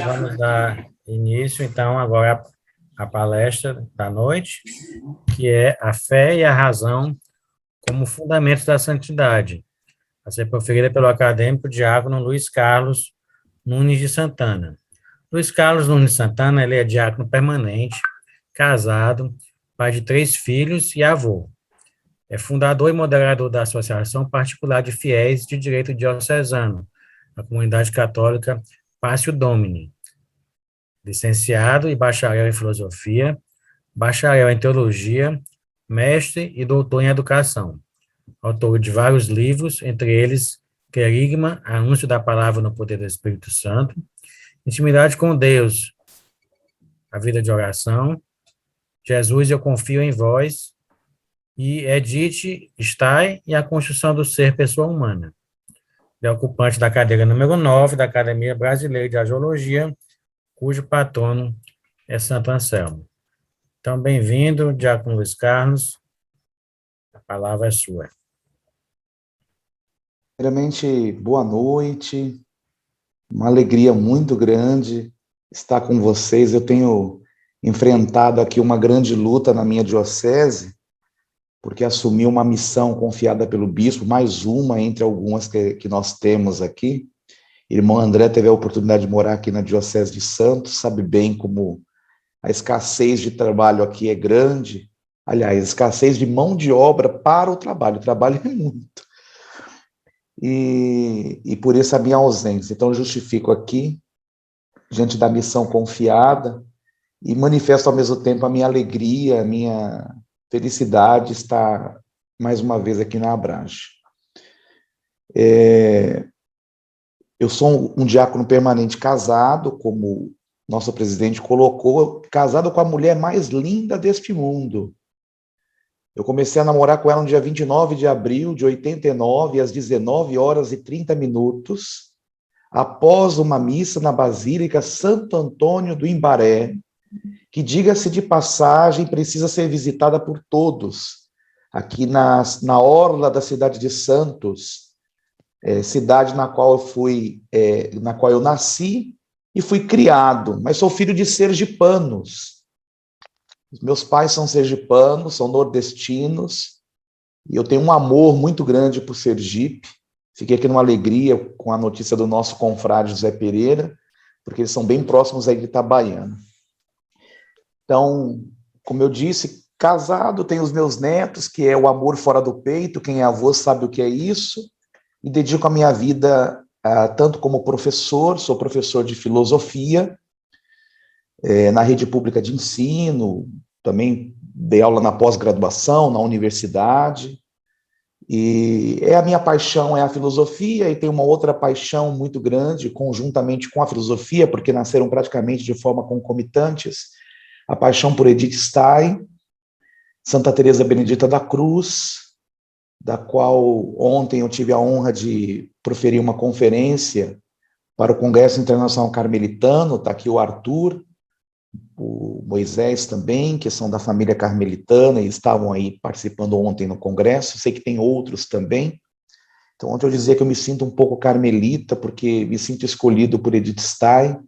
Vamos dar início, então, agora à palestra da noite, que é a fé e a razão como fundamentos da santidade, a ser proferida pelo acadêmico diácono Luiz Carlos Nunes de Santana. Luiz Carlos Nunes de Santana, ele é diácono permanente, casado, pai de 3 filhos e avô. É fundador e moderador da Associação Particular de Fiéis de Direito Diocesano, a Comunidade Católica Passio Domini, licenciado e bacharel em filosofia, bacharel em teologia, mestre e doutor em educação. Autor de vários livros, entre eles Querigma, Anúncio da Palavra no Poder do Espírito Santo, Intimidade com Deus, A Vida de Oração, Jesus, Eu Confio em Vós, e Edith Stein e a Construção do Ser Pessoa Humana. Ele é ocupante da cadeira número 9 da Academia Brasileira de Agiologia, cujo patrono é Santo Anselmo. Então, bem-vindo, Diácono Luiz Carlos, a palavra é sua. Primeiramente, boa noite, uma alegria muito grande estar com vocês. Eu tenho enfrentado aqui uma grande luta na minha diocese, porque assumi uma missão confiada pelo bispo, mais uma entre algumas que nós temos aqui. Irmão André teve a oportunidade de morar aqui na Diocese de Santos, sabe bem como a escassez de trabalho aqui é grande. Aliás, escassez de mão de obra para o trabalho é muito. E por isso a minha ausência. Então, eu justifico aqui, diante da missão confiada, e manifesto ao mesmo tempo a minha alegria, a minha felicidade estar mais uma vez aqui na Abrage. Eu sou um diácono permanente casado, como nosso presidente colocou, casado com a mulher mais linda deste mundo. Eu comecei a namorar com ela no dia 29 de abril de 89, às 19h30, após uma missa na Basílica Santo Antônio do Imbaré, que, diga-se de passagem, precisa ser visitada por todos, aqui na orla da cidade de Santos, cidade na qual eu nasci e fui criado, mas sou filho de sergipanos. Os meus pais são sergipanos, são nordestinos, e eu tenho um amor muito grande por Sergipe. Fiquei aqui numa alegria com a notícia do nosso confrade José Pereira, porque eles são bem próximos aí de Itabaiana. Então, como eu disse, casado, tenho os meus netos, que é o amor fora do peito, quem é avô sabe o que é isso, e dedico a minha vida tanto como professor, sou professor de filosofia, na rede pública de ensino, também dei aula na pós-graduação, na universidade, e a minha paixão é a filosofia, e tenho uma outra paixão muito grande, conjuntamente com a filosofia, porque nasceram praticamente de forma concomitantes, a paixão por Edith Stein, Santa Teresa Benedita da Cruz, da qual ontem eu tive a honra de proferir uma conferência para o Congresso Internacional Carmelitano. Está aqui o Arthur, o Moisés também, que são da família carmelitana e estavam aí participando ontem no Congresso. Sei que tem outros também. Então, ontem eu dizia que eu me sinto um pouco carmelita, porque me sinto escolhido por Edith Stein.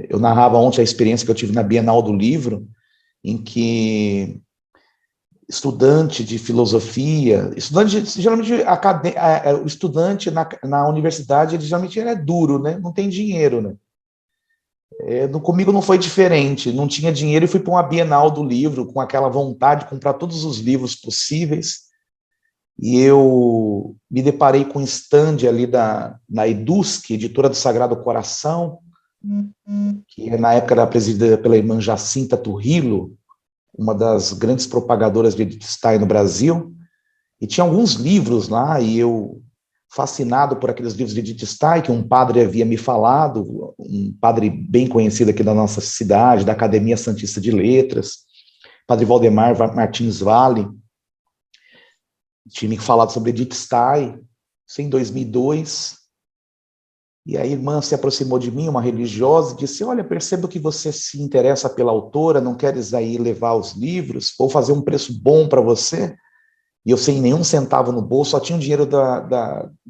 Eu narrava ontem a experiência que eu tive na Bienal do Livro, em que estudante de filosofia, geralmente o estudante na universidade, ele geralmente é duro, né? Não tem dinheiro, né? Comigo não foi diferente, não tinha dinheiro e fui para uma Bienal do Livro com aquela vontade de comprar todos os livros possíveis, e eu me deparei com um stand ali na EDUSC, Editora do Sagrado Coração, que na época era presidida pela irmã Jacinta Turrilo, uma das grandes propagadoras de Edith Stein no Brasil, e tinha alguns livros lá, e eu, fascinado por aqueles livros de Edith Stein, que um padre havia me falado, um padre bem conhecido aqui da nossa cidade, da Academia Santista de Letras, padre Valdemar Martins Vale, tinha me falado sobre Edith Stein, isso em 2002, e a irmã se aproximou de mim, uma religiosa, e disse: olha, percebo que você se interessa pela autora, não queres aí levar os livros, vou fazer um preço bom para você. e eu sem nenhum centavo no bolso, só tinha o dinheiro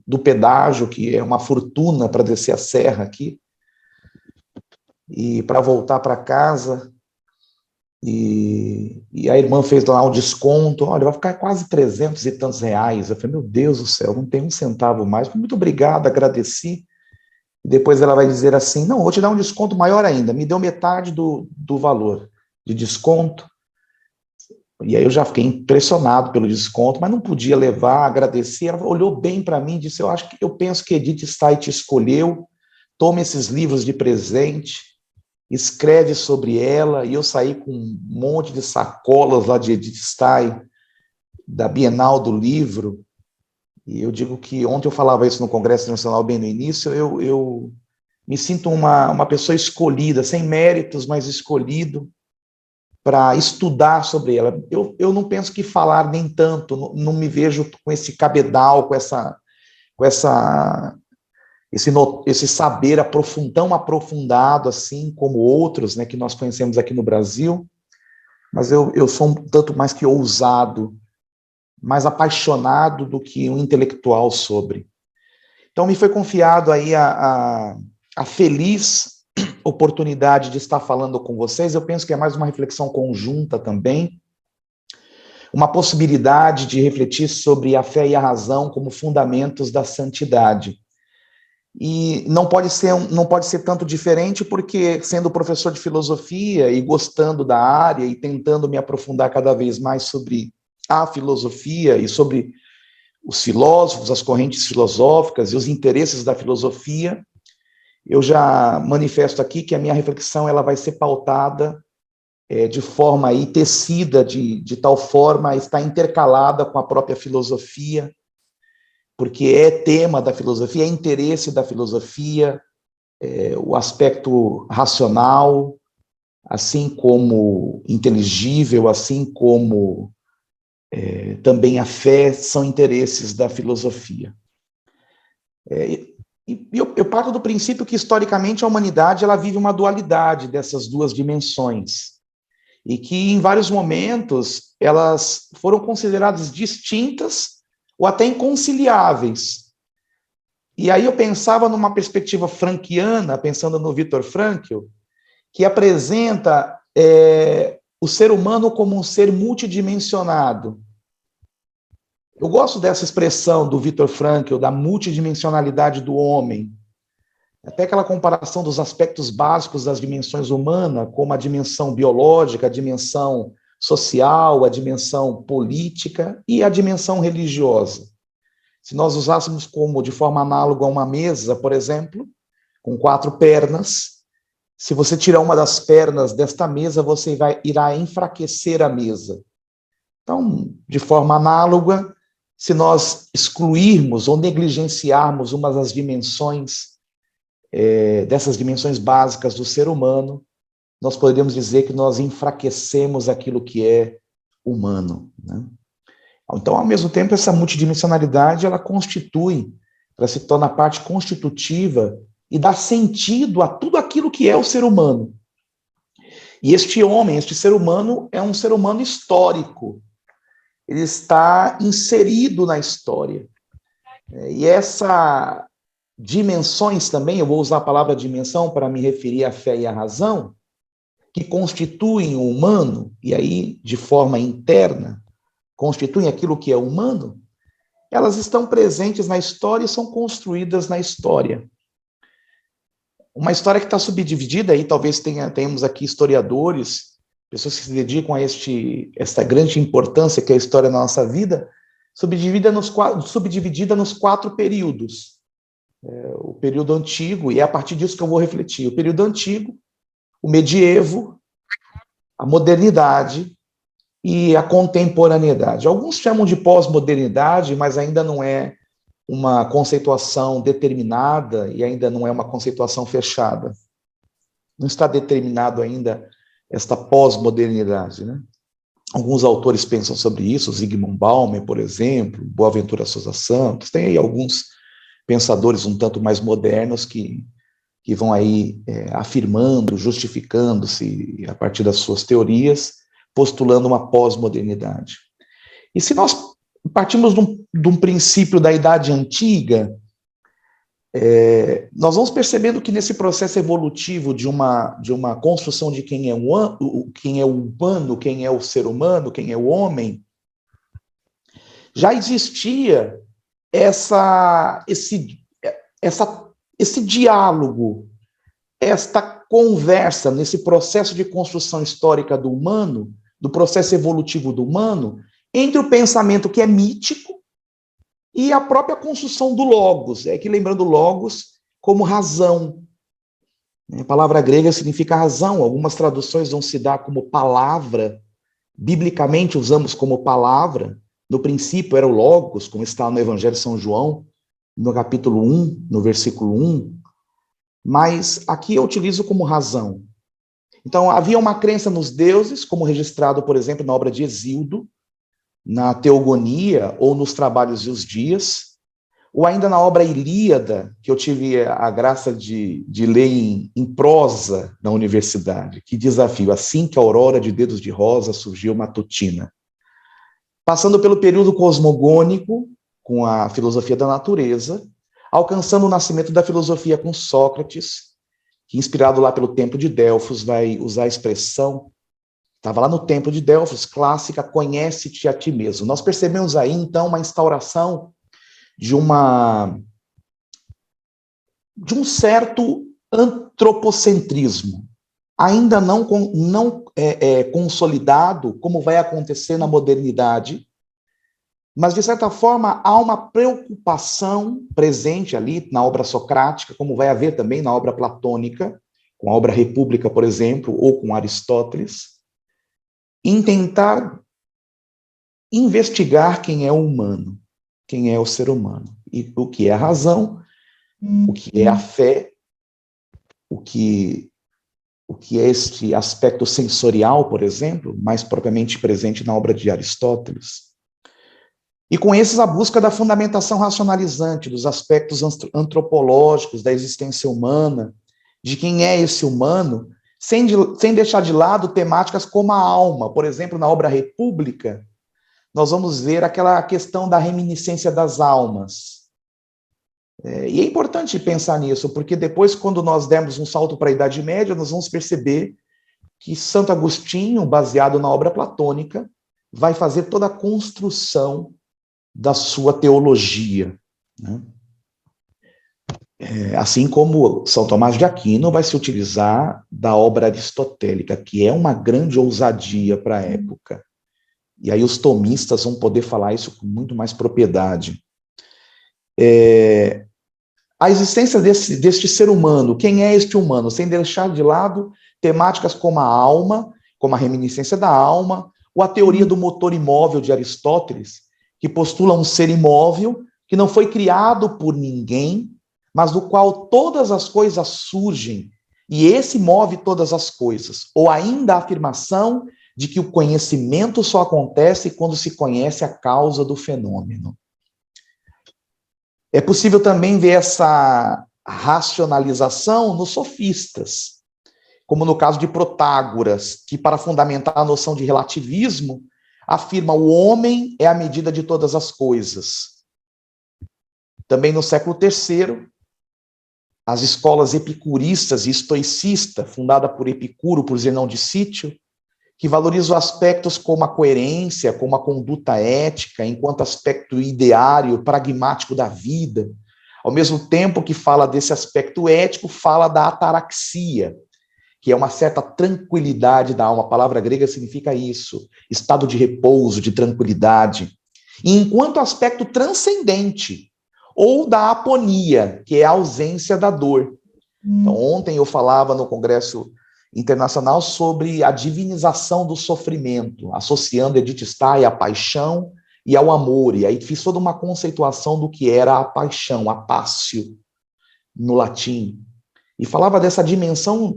do pedágio, que é uma fortuna para descer a serra aqui, e para voltar para casa, e a irmã fez lá um desconto, olha, vai ficar quase 300 e tantos reais. Eu falei, meu Deus do céu, não tem um centavo mais. Muito obrigado, agradeci. E depois ela vai dizer assim, não, vou te dar um desconto maior ainda, me deu metade do valor de desconto. E aí eu já fiquei impressionado pelo desconto, mas não podia levar, agradecer. Ela olhou bem para mim e disse, eu penso que Edith Stein te escolheu, toma esses livros de presente, escreve sobre ela. E eu saí com um monte de sacolas lá de Edith Stein, da Bienal do Livro. E eu digo que ontem eu falava isso no Congresso Nacional bem no início, eu me sinto uma pessoa escolhida, sem méritos, mas escolhido para estudar sobre ela. Eu não penso que falar nem tanto, não me vejo com esse cabedal, esse saber tão aprofundado assim como outros, né, que nós conhecemos aqui no Brasil, mas eu sou um tanto mais que ousado, mais apaixonado do que um intelectual sobre. Então me foi confiado aí a feliz oportunidade de estar falando com vocês. Eu penso que é mais uma reflexão conjunta também, uma possibilidade de refletir sobre a fé e a razão como fundamentos da santidade. E não pode ser tanto diferente, porque sendo professor de filosofia e gostando da área e tentando me aprofundar cada vez mais sobre a filosofia e sobre os filósofos, as correntes filosóficas e os interesses da filosofia, eu já manifesto aqui que a minha reflexão ela vai ser pautada de forma aí tecida, de tal forma a estar intercalada com a própria filosofia, porque é tema da filosofia, é interesse da filosofia, o aspecto racional, assim como inteligível, assim como também a fé, são interesses da filosofia. Eu parto do princípio que, historicamente, a humanidade ela vive uma dualidade dessas duas dimensões, e que, em vários momentos, elas foram consideradas distintas ou até inconciliáveis. E aí eu pensava numa perspectiva frankiana, pensando no Viktor Frankl, que apresenta o ser humano como um ser multidimensionado. Eu gosto dessa expressão do Viktor Frankl, da multidimensionalidade do homem. Até aquela comparação dos aspectos básicos das dimensões humanas, como a dimensão biológica, a dimensão social, a dimensão política e a dimensão religiosa. Se nós usássemos como de forma análoga a uma mesa, por exemplo, com 4 pernas, se você tirar uma das pernas desta mesa, você irá enfraquecer a mesa. Então, de forma análoga, se nós excluirmos ou negligenciarmos uma das dimensões, dessas dimensões básicas do ser humano, nós poderíamos dizer que nós enfraquecemos aquilo que é humano, né? Então, ao mesmo tempo, essa multidimensionalidade, ela se torna parte constitutiva e dá sentido a tudo aquilo que é o ser humano. E este ser humano, é um ser humano histórico. Ele está inserido na história. E essas dimensões também, eu vou usar a palavra dimensão para me referir à fé e à razão, que constituem o humano, e aí, de forma interna, constituem aquilo que é humano, elas estão presentes na história e são construídas na história. Uma história que está subdividida, aí talvez tenhamos aqui historiadores, pessoas que se dedicam a esta grande importância que é a história da nossa vida, subdividida nos 4 períodos. O período antigo, e é a partir disso que eu vou refletir. O período antigo, o medievo, a modernidade e a contemporaneidade. Alguns chamam de pós-modernidade, mas ainda não é uma conceituação determinada e ainda não é uma conceituação fechada. Não está determinado ainda esta pós-modernidade, né? Alguns autores pensam sobre isso, Zygmunt Bauman, por exemplo, Boaventura Sousa Santos, tem aí alguns pensadores um tanto mais modernos que vão aí afirmando, justificando-se a partir das suas teorias, postulando uma pós-modernidade. E se nós partimos de um princípio da Idade Antiga, nós vamos percebendo que nesse processo evolutivo de uma construção de quem é o humano, quem é o ser humano, quem é o homem, já existia esse diálogo, esta conversa nesse processo de construção histórica do humano, do processo evolutivo do humano, entre o pensamento que é mítico e a própria construção do logos. É que lembrando logos como razão. A palavra grega significa razão. Algumas traduções vão se dar como palavra. Biblicamente usamos como palavra. No princípio era o logos, como está no Evangelho de São João, no capítulo 1, no versículo 1. Mas aqui eu utilizo como razão. Então havia uma crença nos deuses, como registrado, por exemplo, na obra de Hesíodo, na Teogonia, ou nos Trabalhos e os Dias, ou ainda na obra Ilíada, que eu tive a graça de ler em prosa na universidade, que desafio, assim que a aurora de dedos de rosa surgiu matutina. Passando pelo período cosmogônico, com a filosofia da natureza, alcançando o nascimento da filosofia com Sócrates, que, inspirado lá pelo Templo de Delfos, vai usar a expressão, estava lá no Templo de Delfos, clássica, conhece-te a ti mesmo. Nós percebemos aí, então, uma instauração de um certo antropocentrismo, ainda não consolidado, como vai acontecer na modernidade, mas, de certa forma, há uma preocupação presente ali na obra socrática, como vai haver também na obra platônica, com a obra República, por exemplo, ou com Aristóteles, em tentar investigar quem é o humano, quem é o ser humano, e o que é a razão, o que é a fé, o que é este aspecto sensorial, por exemplo, mais propriamente presente na obra de Aristóteles. E com esses, a busca da fundamentação racionalizante dos aspectos antropológicos da existência humana, de quem é esse humano, sem deixar de lado temáticas como a alma. Por exemplo, na obra República, nós vamos ver aquela questão da reminiscência das almas. E é importante pensar nisso, porque depois, quando nós dermos um salto para a Idade Média, nós vamos perceber que Santo Agostinho, baseado na obra platônica, vai fazer toda a construção da sua teologia, né? Assim como São Tomás de Aquino vai se utilizar da obra aristotélica, que é uma grande ousadia para a época. E aí os tomistas vão poder falar isso com muito mais propriedade. A existência deste ser humano, quem é este humano, sem deixar de lado temáticas como a alma, como a reminiscência da alma, ou a teoria do motor imóvel de Aristóteles, que postula um ser imóvel que não foi criado por ninguém, mas do qual todas as coisas surgem, e esse move todas as coisas. Ou ainda a afirmação de que o conhecimento só acontece quando se conhece a causa do fenômeno. É possível também ver essa racionalização nos sofistas, como no caso de Protágoras, que, para fundamentar a noção de relativismo, afirma o homem é a medida de todas as coisas. Também no século III, as escolas epicuristas e estoicistas, fundada por Epicuro, por Zenão de Sítio, que valorizam aspectos como a coerência, como a conduta ética, enquanto aspecto ideário, pragmático da vida, ao mesmo tempo que fala desse aspecto ético, fala da ataraxia, que é uma certa tranquilidade da alma. A palavra grega significa isso, estado de repouso, de tranquilidade. E enquanto aspecto transcendente, ou da aponia, que é a ausência da dor. Então, ontem eu falava no Congresso Internacional sobre a divinização do sofrimento, associando Edith Stein à paixão e ao amor. E aí fiz toda uma conceituação do que era a paixão, a passio, no latim. E falava dessa dimensão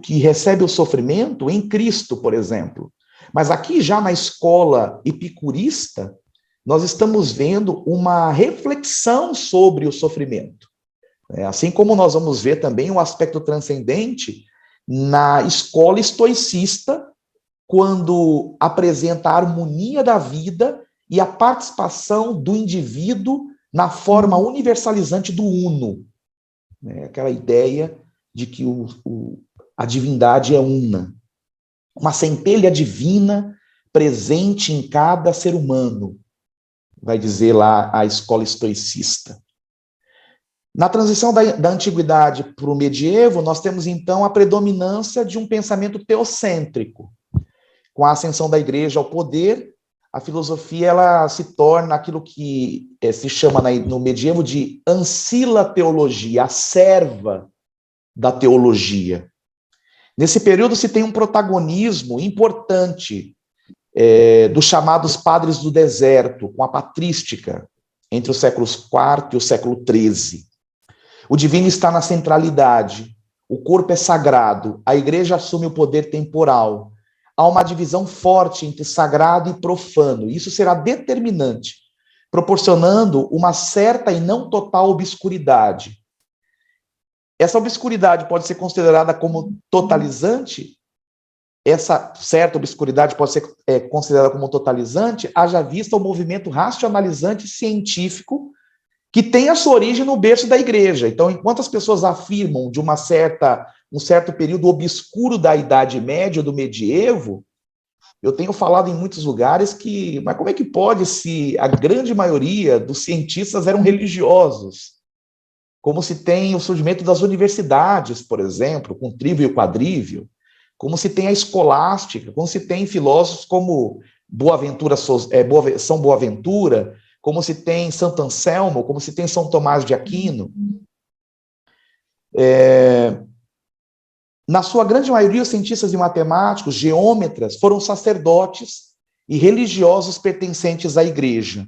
que recebe o sofrimento em Cristo, por exemplo. Mas aqui já na escola epicurista, nós estamos vendo uma reflexão sobre o sofrimento. Assim como nós vamos ver também um aspecto transcendente na escola estoicista, quando apresenta a harmonia da vida e a participação do indivíduo na forma universalizante do uno. Né? Aquela ideia de que a divindade é una. Uma centelha divina presente em cada ser humano, vai dizer lá a escola estoicista. Na transição da antiguidade para o medievo, nós temos então a predominância de um pensamento teocêntrico. Com a ascensão da igreja ao poder, a filosofia ela se torna aquilo que se chama no medievo de ancila teologia, a serva da teologia. Nesse período se tem um protagonismo importante dos chamados padres do deserto, com a patrística, entre os séculos IV e o século XIII. O divino está na centralidade, o corpo é sagrado, a igreja assume o poder temporal. Há uma divisão forte entre sagrado e profano. Isso será determinante, proporcionando uma certa e não total obscuridade. Essa obscuridade pode ser considerada como totalizante? Essa certa obscuridade pode ser considerada como totalizante, haja vista o movimento racionalizante científico que tem a sua origem no berço da igreja. Então, enquanto as pessoas afirmam de um certo período obscuro da Idade Média, do medievo, eu tenho falado em muitos lugares mas como é que pode se a grande maioria dos cientistas eram religiosos? Como se tem o surgimento das universidades, por exemplo, com trívio e quadrívio, como se tem a escolástica, como se tem filósofos como São Boaventura, como se tem Santo Anselmo, como se tem São Tomás de Aquino. Na sua grande maioria, os cientistas e matemáticos, geômetras, foram sacerdotes e religiosos pertencentes à igreja.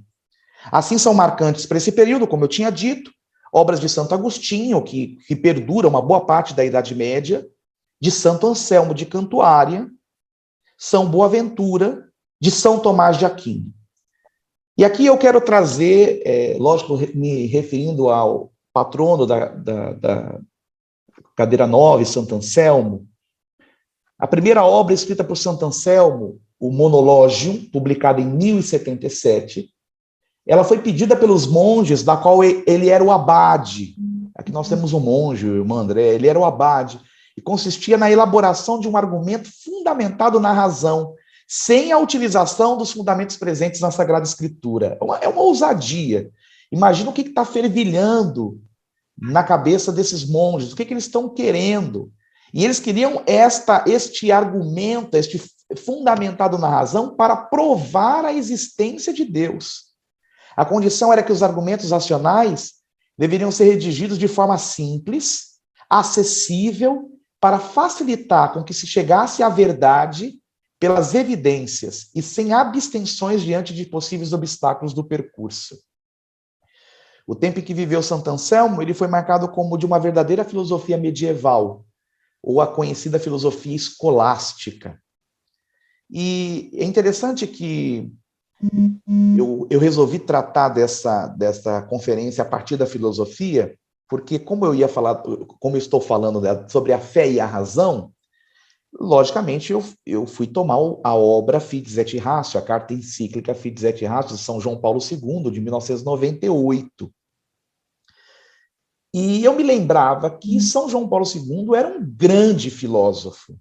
Assim são marcantes para esse período, como eu tinha dito, obras de Santo Agostinho, que perdura uma boa parte da Idade Média, de Santo Anselmo de Cantuária, São Boaventura, de São Tomás de Aquino. E aqui eu quero trazer, lógico, me referindo ao patrono da cadeira 9, Santo Anselmo, a primeira obra escrita por Santo Anselmo, o Monológio, publicado em 1077, ela foi pedida pelos monges, da qual ele era o abade. Aqui nós temos um monge, o irmão André, ele era o abade, e consistia na elaboração de um argumento fundamentado na razão, sem a utilização dos fundamentos presentes na Sagrada Escritura. É uma ousadia. Imagina o que está fervilhando na cabeça desses monges, o que eles estão querendo. E eles queriam este argumento, este fundamentado na razão, para provar a existência de Deus. A condição era que os argumentos racionais deveriam ser redigidos de forma simples, acessível, para facilitar com que se chegasse à verdade pelas evidências e sem abstenções diante de possíveis obstáculos do percurso. O tempo em que viveu Santo Anselmo, ele foi marcado como de uma verdadeira filosofia medieval, ou a conhecida filosofia escolástica. E é interessante que eu resolvi tratar dessa conferência a partir da filosofia, porque como eu estou falando sobre a fé e a razão, logicamente eu fui tomar a obra Fides et Ratio, a carta encíclica Fides et Ratio de São João Paulo II, de 1998. E eu me lembrava que São João Paulo II era um grande filósofo.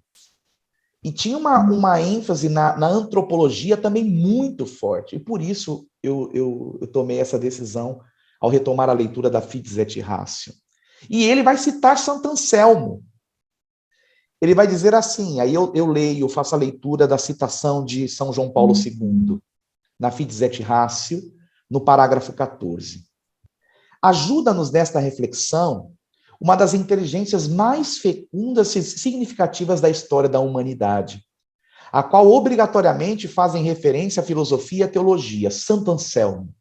E tinha uma ênfase na antropologia também muito forte. E por isso eu tomei essa decisão ao retomar a leitura da Fides et Ratio. E ele vai citar Santo Anselmo. Ele vai dizer assim, aí eu faço a leitura da citação de São João Paulo II, na Fides et Ratio, no parágrafo 14. Ajuda-nos nesta reflexão uma das inteligências mais fecundas e significativas da história da humanidade, a qual obrigatoriamente fazem referência à filosofia e à teologia, Santo Anselmo.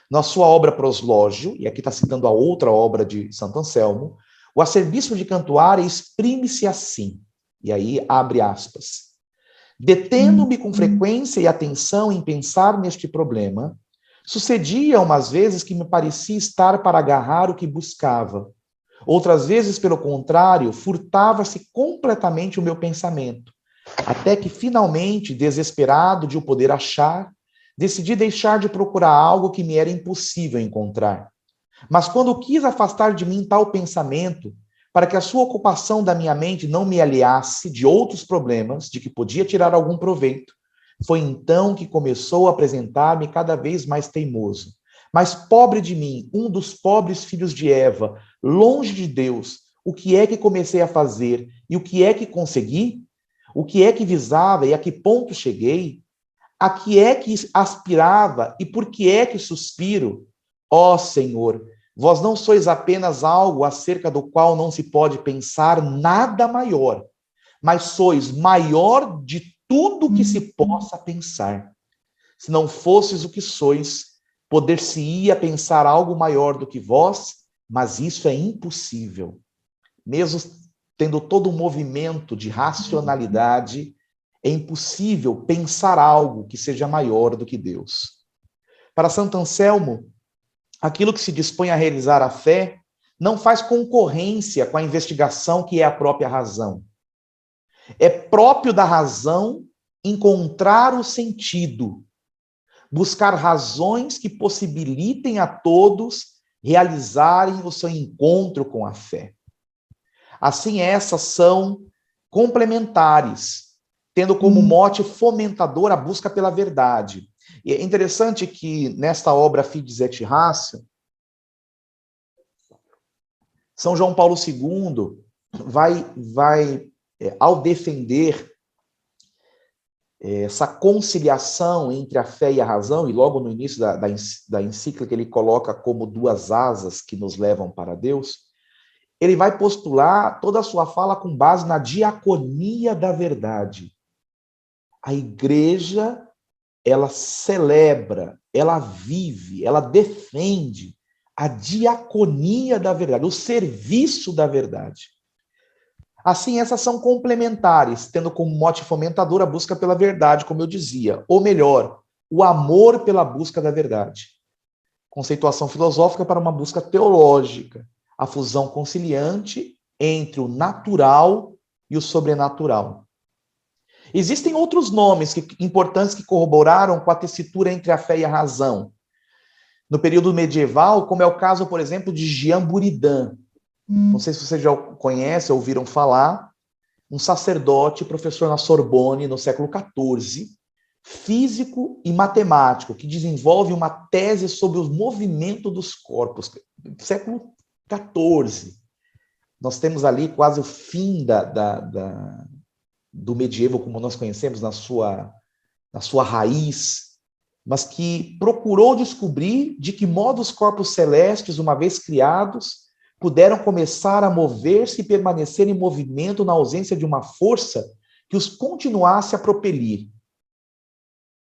Na sua obra Proslógio, e aqui está citando a outra obra de Santo Anselmo, o arcebispo de Cantuária exprime-se assim, e aí abre aspas. Detendo-me com frequência e atenção em pensar neste problema, sucedia umas vezes que me parecia estar para agarrar o que buscava. Outras vezes, pelo contrário, furtava-se completamente o meu pensamento, até que, finalmente, desesperado de o poder achar, Decidi deixar de procurar algo que me era impossível encontrar. Mas quando quis afastar de mim tal pensamento, para que a sua ocupação da minha mente não me aliasse de outros problemas de que podia tirar algum proveito, foi então que começou a apresentar-me cada vez mais teimoso. Mas pobre de mim, um dos pobres filhos de Eva, longe de Deus, o que é que comecei a fazer e o que é que consegui? O que é que visava e a que ponto cheguei? A que é que aspirava e por que é que suspiro? Ó Senhor, vós não sois apenas algo acerca do qual não se pode pensar nada maior, mas sois maior de tudo que se possa pensar. Se não fosses o que sois, poder-se-ia pensar algo maior do que vós, mas isso é impossível. Mesmo tendo todo um movimento de racionalidade, é impossível pensar algo que seja maior do que Deus. Para Santo Anselmo, aquilo que se dispõe a realizar a fé não faz concorrência com a investigação que é a própria razão. É próprio da razão encontrar o sentido, buscar razões que possibilitem a todos realizarem o seu encontro com a fé. Assim, essas são complementares, tendo como mote fomentador a busca pela verdade. E é interessante que nesta obra Fides et Ratio, São João Paulo II vai ao defender essa conciliação entre a fé e a razão, e logo no início da encíclica ele coloca como duas asas que nos levam para Deus, ele vai postular toda a sua fala com base na diaconia da verdade. A igreja, ela celebra, ela vive, ela defende a diaconia da verdade, o serviço da verdade. Assim, essas são complementares, tendo como mote fomentador a busca pela verdade, como eu dizia, ou melhor, o amor pela busca da verdade. Conceituação filosófica para uma busca teológica, a fusão conciliante entre o natural e o sobrenatural. Existem outros nomes importantes que corroboraram com a tessitura entre a fé e a razão. No período medieval, como é o caso, por exemplo, de Jean Buridan. Não sei se vocês já conhecem, ouviram falar, um sacerdote, professor na Sorbonne, no século XIV, físico e matemático, que desenvolve uma tese sobre o movimento dos corpos. Século XIV. Nós temos ali quase o fim do medievo, como nós conhecemos, na sua raiz, mas que procurou descobrir de que modo os corpos celestes, uma vez criados, puderam começar a mover-se e permanecer em movimento na ausência de uma força que os continuasse a propelir.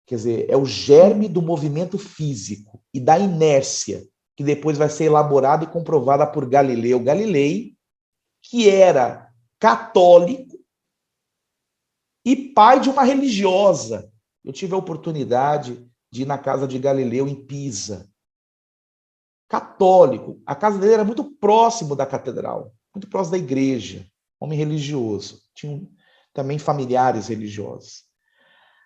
Quer dizer, é o germe do movimento físico e da inércia, que depois vai ser elaborada e comprovada por Galileu Galilei, que era católico e pai de uma religiosa. Eu tive a oportunidade de ir na casa de Galileu, em Pisa. Católico. A casa dele era muito próximo da catedral, muito próximo da igreja. Homem religioso. Tinham também familiares religiosos.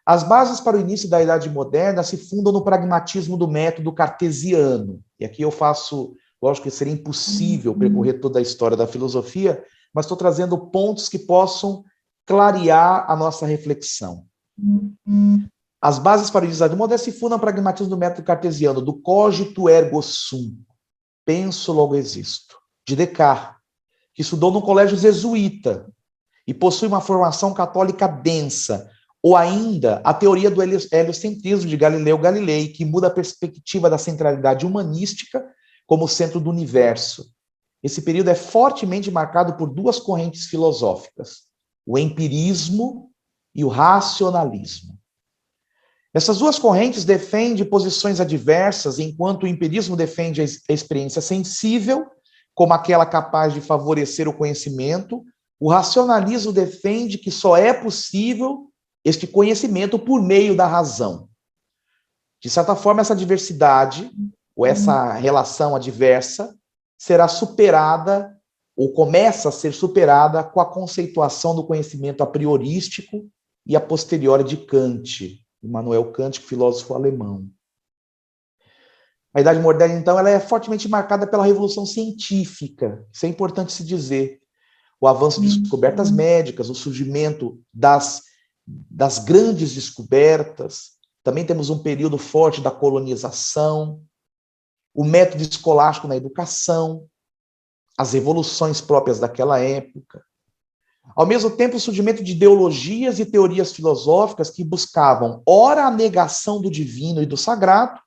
As bases para o início da Idade Moderna se fundam no pragmatismo do método cartesiano. E aqui eu faço, lógico que seria impossível percorrer toda a história da filosofia, mas estou trazendo pontos que possam clarear a nossa reflexão. As bases para o início da Idade Moderna se fundam no pragmatismo do método cartesiano, do cogito ergo sum, penso logo existo, de Descartes, que estudou no colégio jesuíta e possui uma formação católica densa, ou ainda a teoria do heliocentrismo de Galileu Galilei, que muda a perspectiva da centralidade humanística como centro do universo. Esse período é fortemente marcado por duas correntes filosóficas, o empirismo e o racionalismo. Essas duas correntes defendem posições adversas, enquanto o empirismo defende a experiência sensível, como aquela capaz de favorecer o conhecimento, o racionalismo defende que só é possível este conhecimento por meio da razão. De certa forma, essa diversidade, ou essa relação adversa, será superada, ou começa a ser superada, com a conceituação do conhecimento a priorístico e a posteriori de Kant. Immanuel Kant, filósofo alemão. A Idade Moderna, então, ela é fortemente marcada pela revolução científica. Isso é importante se dizer. O avanço de descobertas médicas, o surgimento das grandes descobertas. Também temos um período forte da colonização, o método escolástico na educação, as revoluções próprias daquela época. Ao mesmo tempo, o surgimento de ideologias e teorias filosóficas que buscavam, ora, a negação do divino e do sagrado,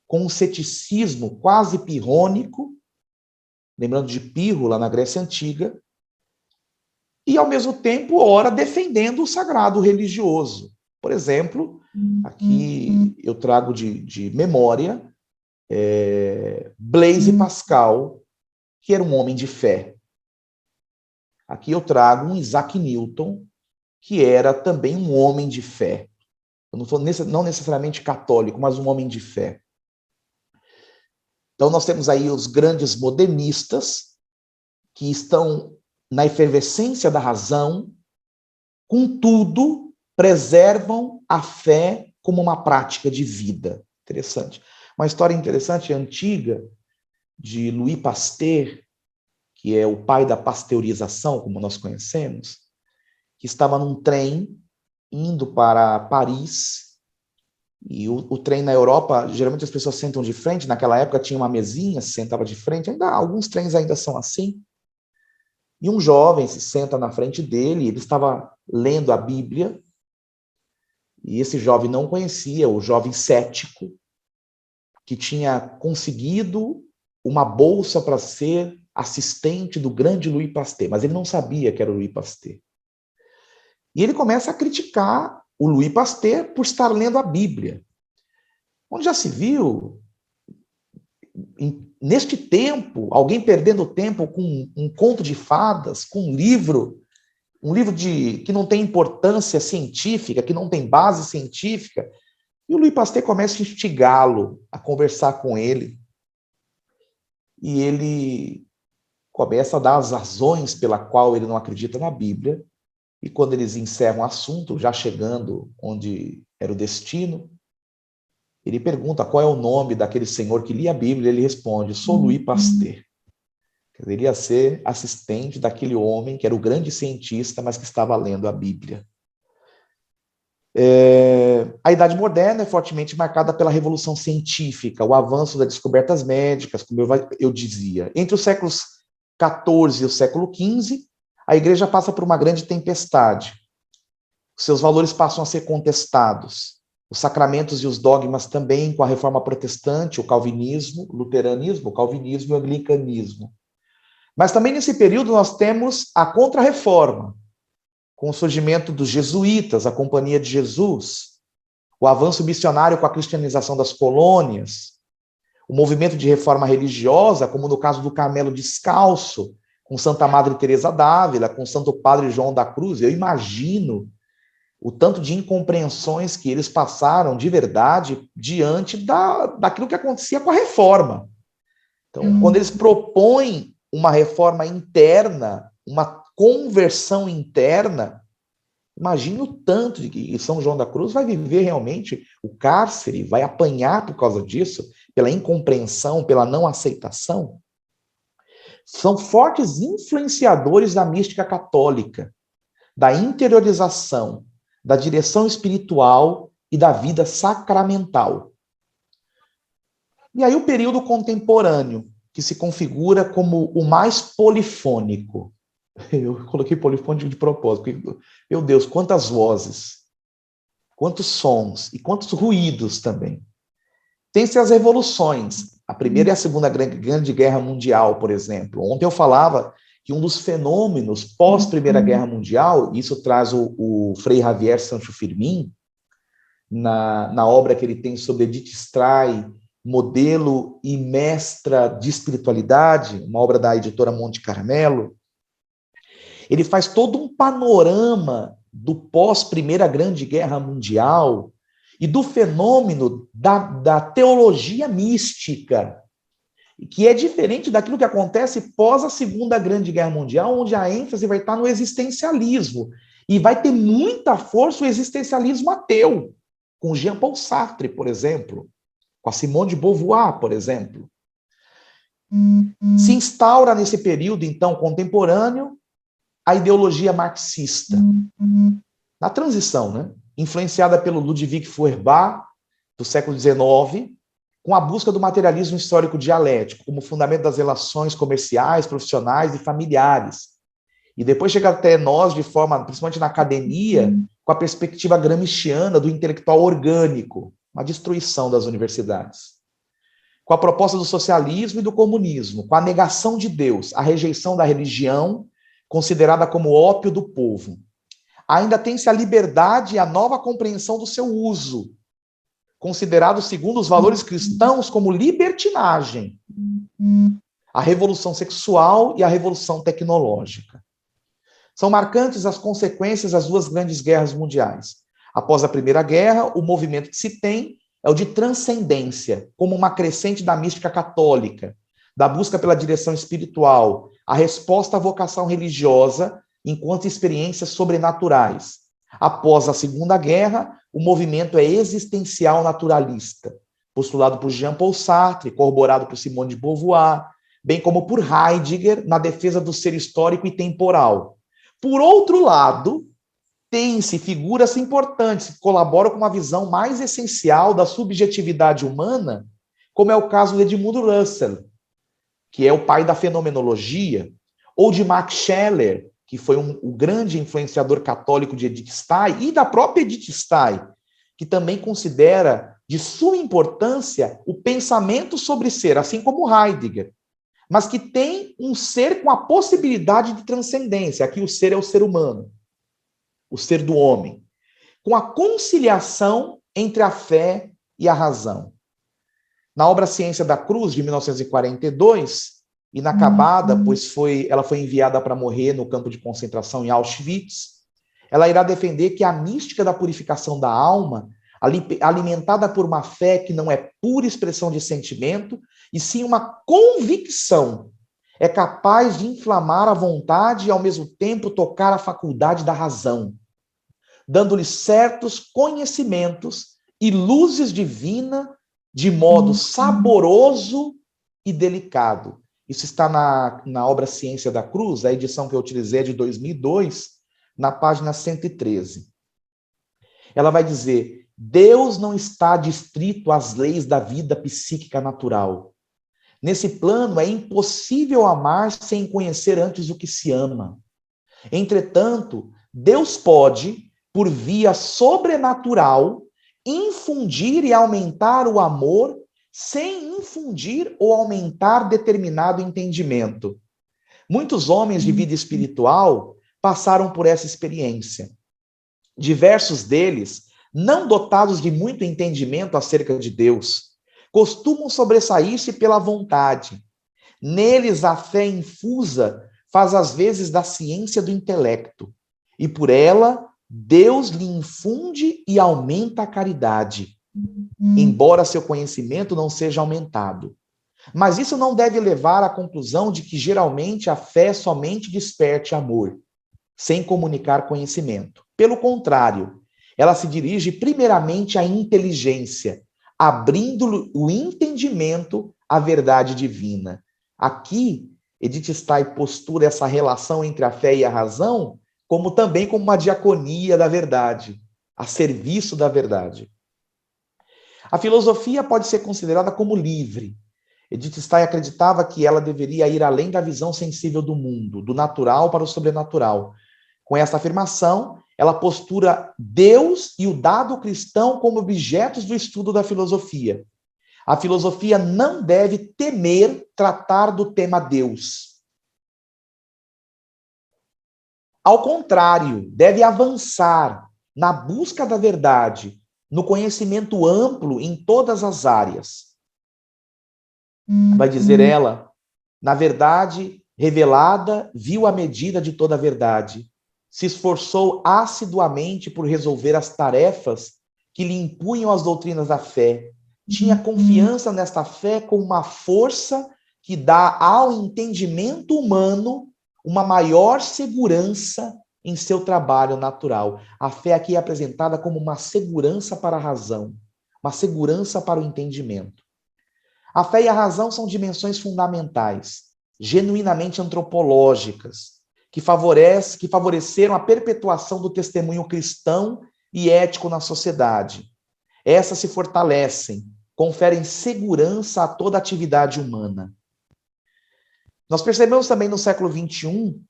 com um ceticismo quase pirrônico, lembrando de Pirro, lá na Grécia Antiga, e, ao mesmo tempo, ora, defendendo o sagrado religioso. Por exemplo, aqui eu trago de memória Blaise Pascal, que era um homem de fé. Aqui eu trago um Isaac Newton, que era também um homem de fé. Eu não sou não necessariamente católico, mas um homem de fé. Então, nós temos aí os grandes modernistas, que estão na efervescência da razão, contudo, preservam a fé como uma prática de vida. Interessante. Uma história interessante, antiga, de Louis Pasteur, que é o pai da pasteurização, como nós conhecemos, que estava num trem indo para Paris. E o trem na Europa, geralmente as pessoas sentam de frente, naquela época tinha uma mesinha, se sentava de frente, ainda alguns trens ainda são assim. E um jovem se senta na frente dele, ele estava lendo a Bíblia, e esse jovem não conhecia, o jovem cético, que tinha conseguido uma bolsa para ser assistente do grande Louis Pasteur, mas ele não sabia que era o Louis Pasteur. E ele começa a criticar o Louis Pasteur por estar lendo a Bíblia. Onde já se viu, neste tempo, alguém perdendo tempo com um conto de fadas, com um livro que não tem importância científica, que não tem base científica, e o Louis Pasteur começa a instigá-lo, a conversar com ele, e ele começa a dar as razões pela qual ele não acredita na Bíblia, e quando eles encerram o assunto, já chegando onde era o destino, ele pergunta qual é o nome daquele senhor que lia a Bíblia, e ele responde, sou Louis Pasteur. Ele ia ser assistente daquele homem que era o grande cientista, mas que estava lendo a Bíblia. A Idade Moderna é fortemente marcada pela revolução científica, o avanço das descobertas médicas, como eu dizia. Entre os séculos XIV e o século XV, a Igreja passa por uma grande tempestade. Seus valores passam a ser contestados. Os sacramentos e os dogmas também, com a Reforma Protestante, o Calvinismo, o Luteranismo, o Calvinismo e o Anglicanismo. Mas também nesse período nós temos a Contra-Reforma, com o surgimento dos jesuítas, a Companhia de Jesus, o avanço missionário com a cristianização das colônias, o movimento de reforma religiosa, como no caso do Carmelo Descalço, com Santa Madre Teresa d'Ávila, com Santo Padre João da Cruz. Eu imagino o tanto de incompreensões que eles passaram de verdade diante daquilo que acontecia com a reforma. Então, quando eles propõem uma reforma interna, uma conversão interna, imagina o tanto de que São João da Cruz vai viver realmente o cárcere, vai apanhar por causa disso, pela incompreensão, pela não aceitação. São fortes influenciadores da mística católica, da interiorização, da direção espiritual e da vida sacramental. E aí o período contemporâneo, que se configura como o mais polifônico. Eu coloquei polifônico de propósito, porque, meu Deus, quantas vozes, quantos sons e quantos ruídos também. Tem-se as revoluções, a Primeira e a Segunda Grande Guerra Mundial, por exemplo. Ontem eu falava que um dos fenômenos pós-Primeira Guerra Mundial, isso traz o Frei Javier Sancho Firmin, na obra que ele tem sobre Edith Stray, Modelo e Mestra de Espiritualidade, uma obra da editora Monte Carmelo, ele faz todo um panorama do pós-Primeira Grande Guerra Mundial e do fenômeno da teologia mística, que é diferente daquilo que acontece pós a Segunda Grande Guerra Mundial, onde a ênfase vai estar no existencialismo, e vai ter muita força o existencialismo ateu. com Jean-Paul Sartre, por exemplo, com a Simone de Beauvoir, por exemplo. Se instaura nesse período, então, contemporâneo, a ideologia marxista. Na transição, né? Influenciada pelo Ludwig Feuerbach, do século XIX, com a busca do materialismo histórico dialético, como fundamento das relações comerciais, profissionais e familiares. E depois chega até nós, de forma, principalmente na academia, com a perspectiva gramsciana do intelectual orgânico, uma destruição das universidades. Com a proposta do socialismo e do comunismo, com a negação de Deus, a rejeição da religião, considerada como ópio do povo. Ainda tem-se a liberdade e a nova compreensão do seu uso, considerado segundo os valores cristãos como libertinagem, a revolução sexual e a revolução tecnológica. São marcantes as consequências das duas grandes guerras mundiais. Após a Primeira Guerra, o movimento que se tem é o de transcendência, como uma crescente da mística católica, da busca pela direção espiritual, a resposta à vocação religiosa enquanto experiências sobrenaturais. Após a Segunda Guerra, o movimento é existencial naturalista, postulado por Jean-Paul Sartre, corroborado por Simone de Beauvoir, bem como por Heidegger, na defesa do ser histórico e temporal. Por outro lado, tem-se figuras importantes que colaboram com uma visão mais essencial da subjetividade humana, como é o caso de Edmund Russell, que é o pai da fenomenologia, ou de Max Scheler, que foi o grande influenciador católico de Edith Stein, e da própria Edith Stein, que também considera de suma importância o pensamento sobre ser, assim como Heidegger, mas que tem um ser com a possibilidade de transcendência. Aqui o ser é o ser humano, o ser do homem, com a conciliação entre a fé e a razão. Na obra Ciência da Cruz, de 1942, inacabada, pois ela foi enviada para morrer no campo de concentração em Auschwitz, ela irá defender que a mística da purificação da alma, alimentada por uma fé que não é pura expressão de sentimento, e sim uma convicção, é capaz de inflamar a vontade e, ao mesmo tempo, tocar a faculdade da razão, dando-lhe certos conhecimentos e luzes divinas de modo saboroso e delicado. Isso está na obra Ciência da Cruz, a edição que eu utilizei é de 2002, na página 113. Ela vai dizer: Deus não está adstrito às leis da vida psíquica natural. Nesse plano, é impossível amar sem conhecer antes o que se ama. Entretanto, Deus pode, por via sobrenatural, infundir e aumentar o amor sem infundir ou aumentar determinado entendimento. Muitos homens de vida espiritual passaram por essa experiência. Diversos deles, não dotados de muito entendimento acerca de Deus, costumam sobressair-se pela vontade. Neles a fé infusa faz às vezes da ciência do intelecto, e por ela Deus lhe infunde e aumenta a caridade, embora seu conhecimento não seja aumentado. Mas isso não deve levar à conclusão de que geralmente a fé somente desperte amor, sem comunicar conhecimento. Pelo contrário, ela se dirige primeiramente à inteligência, abrindo o entendimento à verdade divina. Aqui, Edith Stein postura essa relação entre a fé e a razão como também como uma diaconia da verdade, a serviço da verdade. A filosofia pode ser considerada como livre. Edith Stein acreditava que ela deveria ir além da visão sensível do mundo, do natural para o sobrenatural. Com essa afirmação, ela postura Deus e o dado cristão como objetos do estudo da filosofia. A filosofia não deve temer tratar do tema Deus. Ao contrário, deve avançar na busca da verdade, no conhecimento amplo em todas as áreas. Vai dizer ela, na verdade revelada, viu a medida de toda a verdade, se esforçou assiduamente por resolver as tarefas que lhe impunham as doutrinas da fé, tinha confiança nesta fé como uma força que dá ao entendimento humano uma maior segurança em seu trabalho natural. A fé aqui é apresentada como uma segurança para a razão, uma segurança para o entendimento. A fé e a razão são dimensões fundamentais, genuinamente antropológicas, que favoreceram a perpetuação do testemunho cristão e ético na sociedade. Essas se fortalecem, conferem segurança a toda atividade humana. Nós percebemos também no século XXI,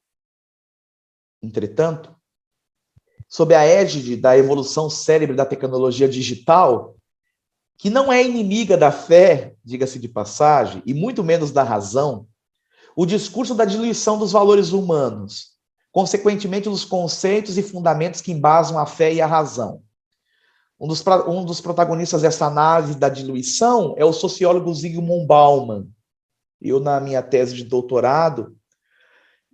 entretanto, sob a égide da evolução célebre da tecnologia digital, que não é inimiga da fé, diga-se de passagem, e muito menos da razão, o discurso da diluição dos valores humanos, consequentemente dos conceitos e fundamentos que embasam a fé e a razão. Um dos protagonistas dessa análise da diluição é o sociólogo Zygmunt Bauman. Eu, na minha tese de doutorado,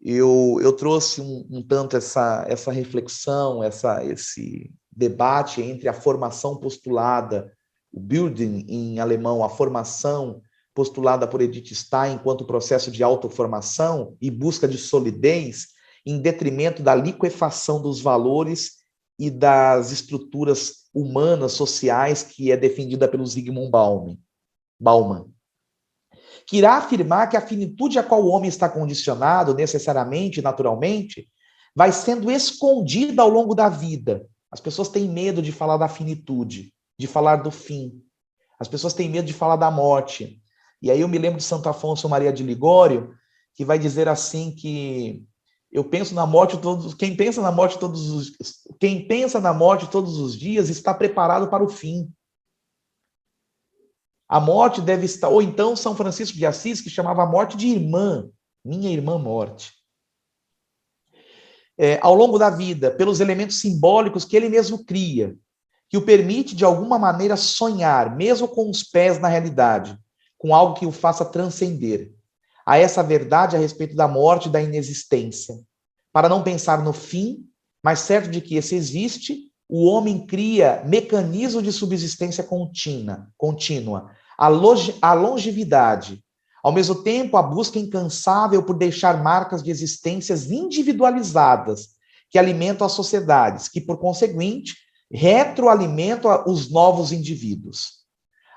eu trouxe um tanto essa reflexão, esse debate entre a formação postulada, o Bildung em alemão, a formação postulada por Edith Stein enquanto processo de autoformação e busca de solidez, em detrimento da liquefação dos valores e das estruturas humanas, sociais, que é defendida pelo Zygmunt Bauman, que irá afirmar que a finitude a qual o homem está condicionado, necessariamente, naturalmente, vai sendo escondida ao longo da vida. As pessoas têm medo de falar da finitude, de falar do fim. As pessoas têm medo de falar da morte. E aí eu me lembro de Santo Afonso Maria de Ligório, que vai dizer assim que eu penso na morte quem pensa na morte todos os dias está preparado para o fim. A morte deve estar, ou então São Francisco de Assis, que chamava a morte de irmã, minha irmã morte. Ao longo da vida, pelos elementos simbólicos que ele mesmo cria, que o permite, de alguma maneira, sonhar, mesmo com os pés na realidade, com algo que o faça transcender a essa verdade a respeito da morte e da inexistência. Para não pensar no fim, mas certo de que esse existe, o homem cria mecanismos de subsistência contínua, a longevidade, ao mesmo tempo a busca incansável por deixar marcas de existências individualizadas que alimentam as sociedades, que, por conseguinte, retroalimentam os novos indivíduos.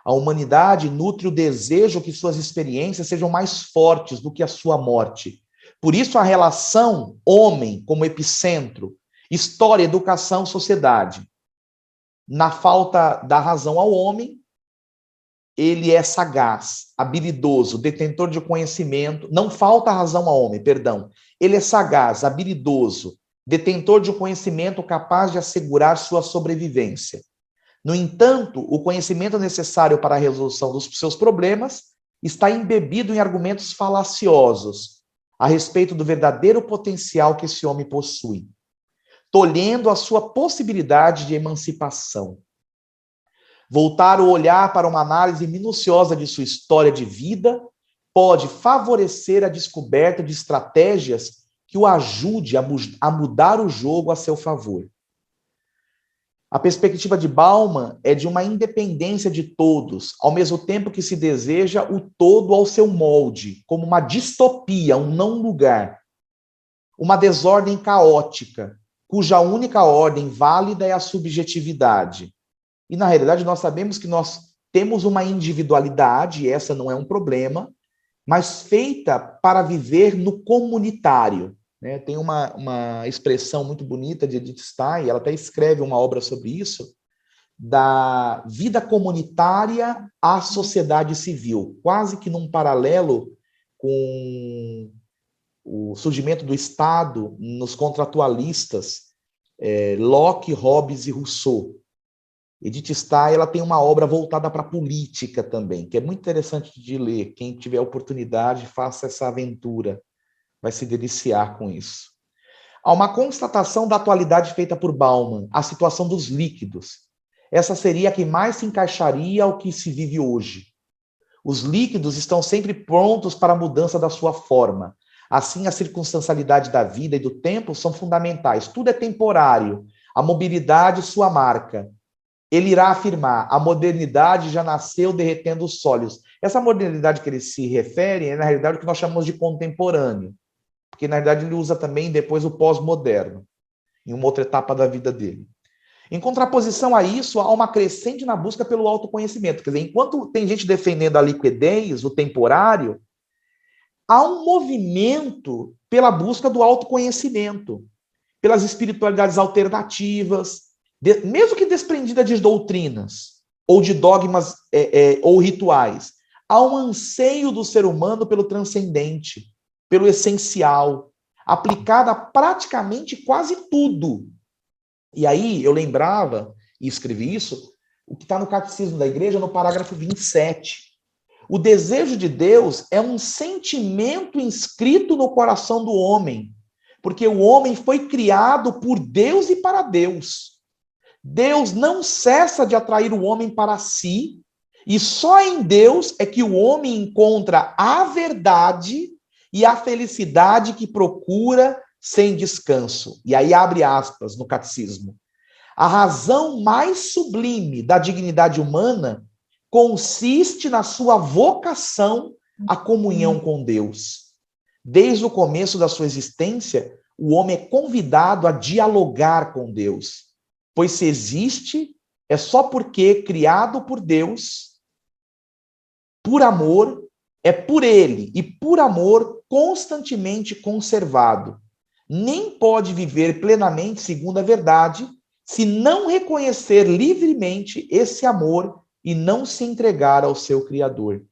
A humanidade nutre o desejo que suas experiências sejam mais fortes do que a sua morte. Por isso, a relação homem como epicentro, história, educação, sociedade. Na falta da razão ao homem, ele é sagaz, habilidoso, detentor de conhecimento. Não falta razão ao homem, perdão. Ele é sagaz, habilidoso, detentor de conhecimento capaz de assegurar sua sobrevivência. No entanto, o conhecimento necessário para a resolução dos seus problemas está embebido em argumentos falaciosos a respeito do verdadeiro potencial que esse homem possui, tolhendo a sua possibilidade de emancipação. Voltar o olhar para uma análise minuciosa de sua história de vida pode favorecer a descoberta de estratégias que o ajude a mudar o jogo a seu favor. A perspectiva de Bauman é de uma independência de todos, ao mesmo tempo que se deseja o todo ao seu molde, como uma distopia, um não lugar. Uma desordem caótica, cuja única ordem válida é a subjetividade. E, na realidade, nós sabemos que nós temos uma individualidade, e essa não é um problema, mas feita para viver no comunitário. Né? Tem uma expressão muito bonita de Edith Stein, ela até escreve uma obra sobre isso, da vida comunitária à sociedade civil, quase que num paralelo com o surgimento do Estado nos contratualistas, Locke, Hobbes e Rousseau. Edith Stein, ela tem uma obra voltada para a política também, que é muito interessante de ler. Quem tiver oportunidade, faça essa aventura. Vai se deliciar com isso. Há uma constatação da atualidade feita por Bauman, a situação dos líquidos. Essa seria a que mais se encaixaria ao que se vive hoje. Os líquidos estão sempre prontos para a mudança da sua forma. Assim, a circunstancialidade da vida e do tempo são fundamentais. Tudo é temporário. A mobilidade, sua marca. Ele irá afirmar, a modernidade já nasceu derretendo os sólidos. Essa modernidade que ele se refere é, na realidade, o que nós chamamos de contemporâneo. Porque, na realidade, ele usa também depois o pós-moderno. em uma outra etapa da vida dele. Em contraposição a isso, há uma crescente na busca pelo autoconhecimento. Quer dizer, enquanto tem gente defendendo a liquidez, o temporário, há um movimento pela busca do autoconhecimento, pelas espiritualidades alternativas, mesmo que desprendida de doutrinas, ou de dogmas ou rituais. Há um anseio do ser humano pelo transcendente, pelo essencial, aplicado a praticamente quase tudo. E aí eu lembrava, e escrevi isso, o que está no Catecismo da Igreja, no parágrafo 27. O desejo de Deus é um sentimento inscrito no coração do homem, porque o homem foi criado por Deus e para Deus. Deus não cessa de atrair o homem para si, e só em Deus é que o homem encontra a verdade e a felicidade que procura sem descanso. E aí abre aspas no Catecismo. A razão mais sublime da dignidade humana consiste na sua vocação à comunhão com Deus. Desde o começo da sua existência, o homem é convidado a dialogar com Deus. Pois se existe, é só porque, criado por Deus, por amor, é por ele e por amor constantemente conservado. Nem pode viver plenamente segundo a verdade se não reconhecer livremente esse amor e não se entregar ao seu Criador.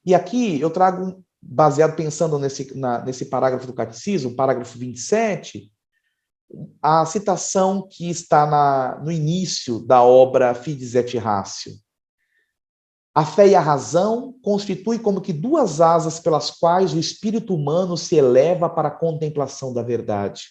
E aqui eu trago, baseado pensando nesse parágrafo do Catecismo, parágrafo 27, a citação que está no início da obra Fides et Ratio. A fé e a razão constituem como que duas asas pelas quais o espírito humano se eleva para a contemplação da verdade.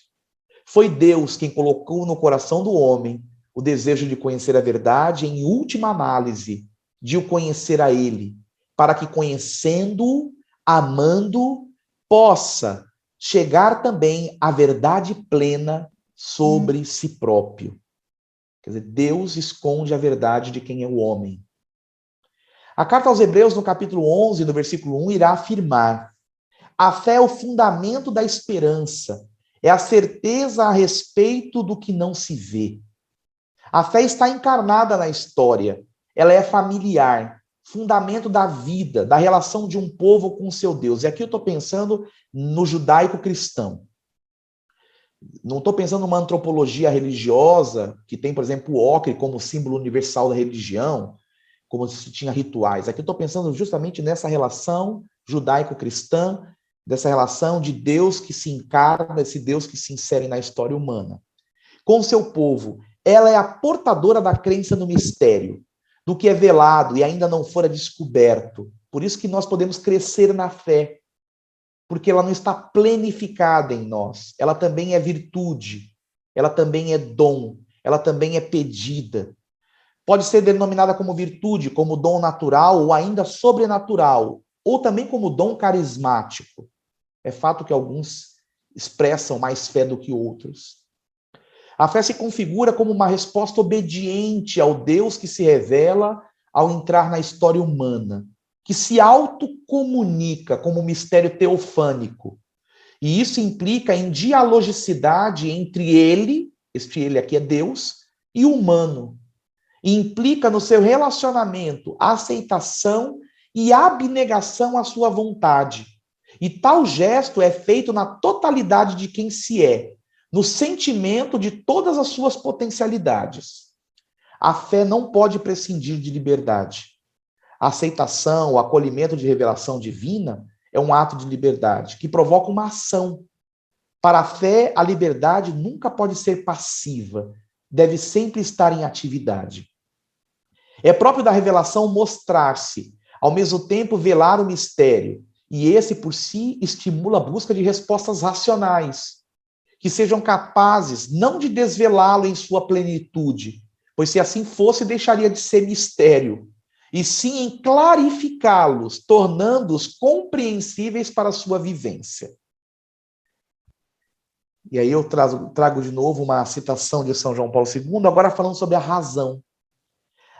Foi Deus quem colocou no coração do homem o desejo de conhecer a verdade, em última análise, de o conhecer a ele, para que, conhecendo-o, amando, possa chegar também à verdade plena sobre si próprio. Quer dizer, Deus esconde a verdade de quem é o homem. A carta aos Hebreus, no capítulo 11, no versículo 1, irá afirmar: a fé é o fundamento da esperança, é a certeza a respeito do que não se vê. A fé está encarnada na história, ela é familiar, fundamento da vida, da relação de um povo com o seu Deus. E aqui eu estou pensando no judaico-cristão. Não estou pensando numa antropologia religiosa, que tem, por exemplo, o ocre como símbolo universal da religião, como se tinha rituais. Aqui eu estou pensando justamente nessa relação judaico-cristã, dessa relação de Deus que se encarna, esse Deus que se insere na história humana. Com o seu povo, ela é a portadora da crença no mistério, do que é velado e ainda não fora descoberto. Por isso que nós podemos crescer na fé, porque ela não está plenificada em nós. Ela também é virtude, ela também é dom, ela também é pedida. Pode ser denominada como virtude, como dom natural ou ainda sobrenatural, ou também como dom carismático. É fato que alguns expressam mais fé do que outros. A fé se configura como uma resposta obediente ao Deus que se revela ao entrar na história humana, que se autocomunica como um mistério teofânico. E isso implica em dialogicidade entre ele, este ele aqui é Deus, e o humano. E implica no seu relacionamento, aceitação e abnegação à sua vontade. E tal gesto é feito na totalidade de quem se é, no sentimento de todas as suas potencialidades. A fé não pode prescindir de liberdade. A aceitação, o acolhimento de revelação divina é um ato de liberdade, que provoca uma ação. Para a fé, a liberdade nunca pode ser passiva, deve sempre estar em atividade. É próprio da revelação mostrar-se, ao mesmo tempo velar o mistério, e esse por si estimula a busca de respostas racionais, que sejam capazes não de desvelá-lo em sua plenitude, pois se assim fosse deixaria de ser mistério, e sim em clarificá-los, tornando-os compreensíveis para a sua vivência. E aí eu trago de novo uma citação de São João Paulo II, agora falando sobre a razão.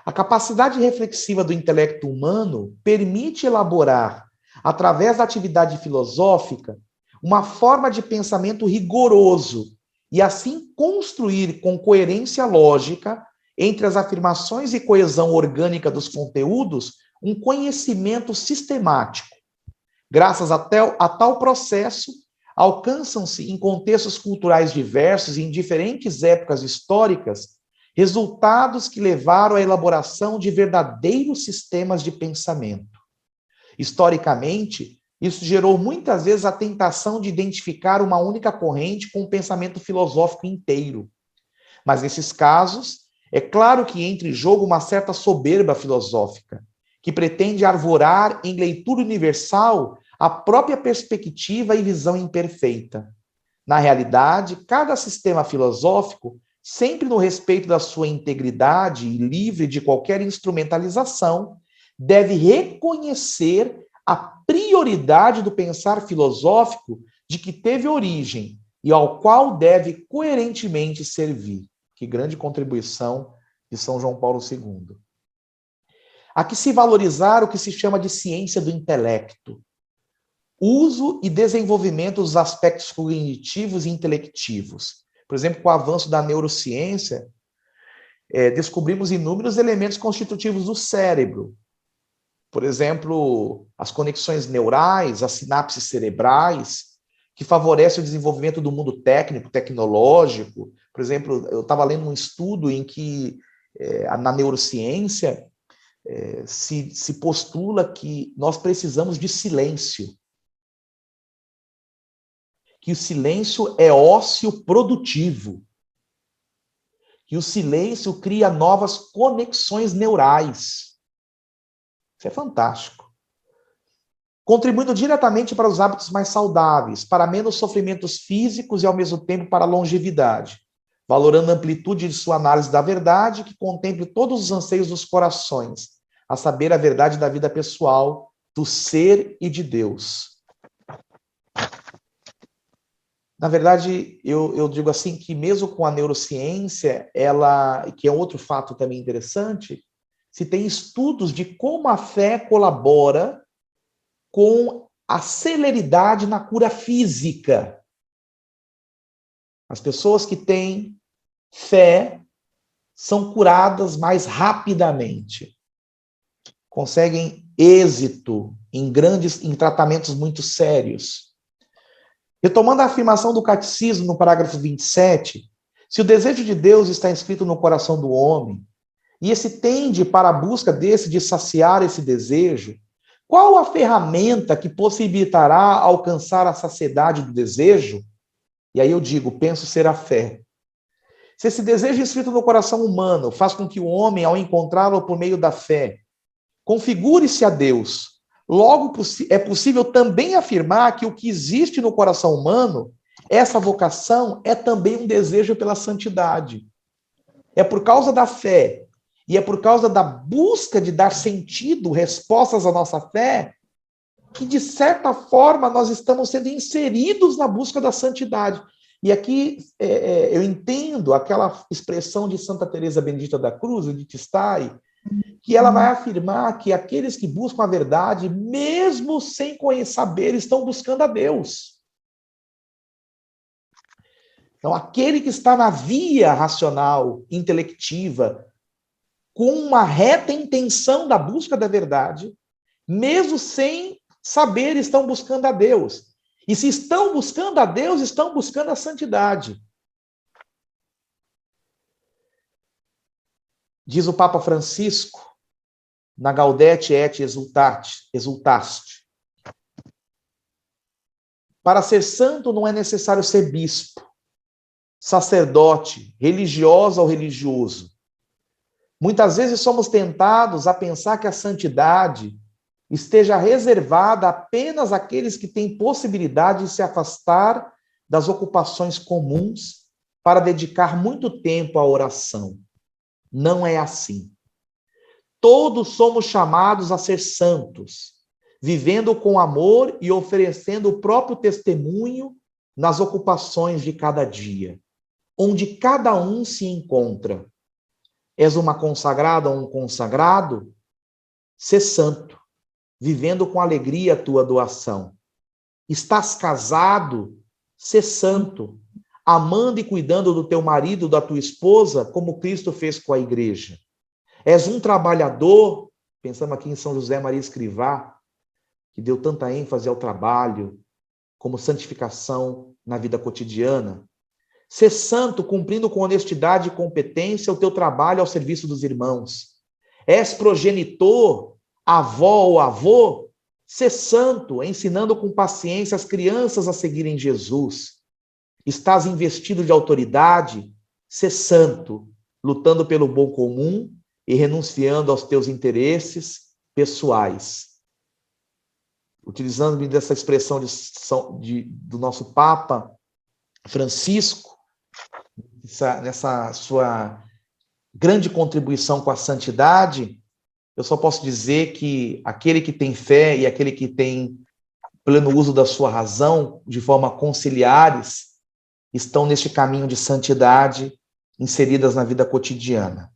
A capacidade reflexiva do intelecto humano permite elaborar, através da atividade filosófica, uma forma de pensamento rigoroso e assim construir com coerência lógica entre as afirmações e coesão orgânica dos conteúdos um conhecimento sistemático. Graças a tal processo, alcançam-se em contextos culturais diversos e em diferentes épocas históricas resultados que levaram à elaboração de verdadeiros sistemas de pensamento. Historicamente, isso gerou muitas vezes a tentação de identificar uma única corrente com um pensamento filosófico inteiro. Mas nesses casos, é claro que entra em jogo uma certa soberba filosófica, que pretende arvorar em leitura universal a própria perspectiva e visão imperfeita. Na realidade, cada sistema filosófico, sempre no respeito da sua integridade e livre de qualquer instrumentalização, deve reconhecer a prioridade do pensar filosófico de que teve origem e ao qual deve coerentemente servir. Que grande contribuição de São João Paulo II. Há que se valorizar o que se chama de ciência do intelecto, uso e desenvolvimento dos aspectos cognitivos e intelectivos. Por exemplo, com o avanço da neurociência, descobrimos inúmeros elementos constitutivos do cérebro. Por exemplo, as conexões neurais, as sinapses cerebrais, que favorecem o desenvolvimento do mundo técnico, tecnológico. Por exemplo, eu estava lendo um estudo em que, na neurociência, se postula que nós precisamos de silêncio. Que o silêncio é ócio produtivo. Que o silêncio cria novas conexões neurais. Isso é fantástico. Contribuindo diretamente para os hábitos mais saudáveis, para menos sofrimentos físicos e, ao mesmo tempo, para a longevidade, valorando a amplitude de sua análise da verdade, que contemple todos os anseios dos corações, a saber, a verdade da vida pessoal, do ser e de Deus. Na verdade, eu digo assim que mesmo com a neurociência, que é outro fato também interessante, se tem estudos de como a fé colabora com a celeridade na cura física. As pessoas que têm fé são curadas mais rapidamente. Conseguem êxito em tratamentos muito sérios. Retomando a afirmação do Catecismo no parágrafo 27, se o desejo de Deus está inscrito no coração do homem, e esse tende para a busca de saciar esse desejo, qual a ferramenta que possibilitará alcançar a saciedade do desejo? E aí eu digo, penso ser a fé. Se esse desejo inscrito no coração humano faz com que o homem, ao encontrá-lo por meio da fé, configure-se a Deus, logo é possível também afirmar que o que existe no coração humano, essa vocação, é também um desejo pela santidade. É por causa da fé e é por causa da busca de dar sentido, respostas à nossa fé, que, de certa forma, nós estamos sendo inseridos na busca da santidade. E aqui eu entendo aquela expressão de Santa Teresa Benedita da Cruz, de Tistai, que ela vai afirmar que aqueles que buscam a verdade, mesmo sem saber, estão buscando a Deus. Então, aquele que está na via racional, intelectiva, com uma reta intenção da busca da verdade, mesmo sem saber, estão buscando a Deus. E se estão buscando a Deus, estão buscando a santidade. Diz o Papa Francisco, na Gaudete et Exultaste. Para ser santo não é necessário ser bispo, sacerdote, religiosa ou religioso. Muitas vezes somos tentados a pensar que a santidade esteja reservada apenas àqueles que têm possibilidade de se afastar das ocupações comuns para dedicar muito tempo à oração. Não é assim. Todos somos chamados a ser santos, vivendo com amor e oferecendo o próprio testemunho nas ocupações de cada dia, onde cada um se encontra. És uma consagrada ou um consagrado? Sê santo, vivendo com alegria a tua doação. Estás casado? Sê santo, amando e cuidando do teu marido, da tua esposa, como Cristo fez com a igreja. És um trabalhador, pensamos aqui em São José Maria Escrivá, que deu tanta ênfase ao trabalho, como santificação na vida cotidiana. Ser santo, cumprindo com honestidade e competência o teu trabalho ao serviço dos irmãos. És progenitor, avó ou avô, ser santo, ensinando com paciência as crianças a seguirem Jesus. Estás investido de autoridade, ser santo, lutando pelo bom comum e renunciando aos teus interesses pessoais. Utilizando-me dessa expressão do nosso Papa Francisco, nessa sua grande contribuição com a santidade, eu só posso dizer que aquele que tem fé e aquele que tem pleno uso da sua razão, de forma conciliares, estão neste caminho de santidade inseridas na vida cotidiana.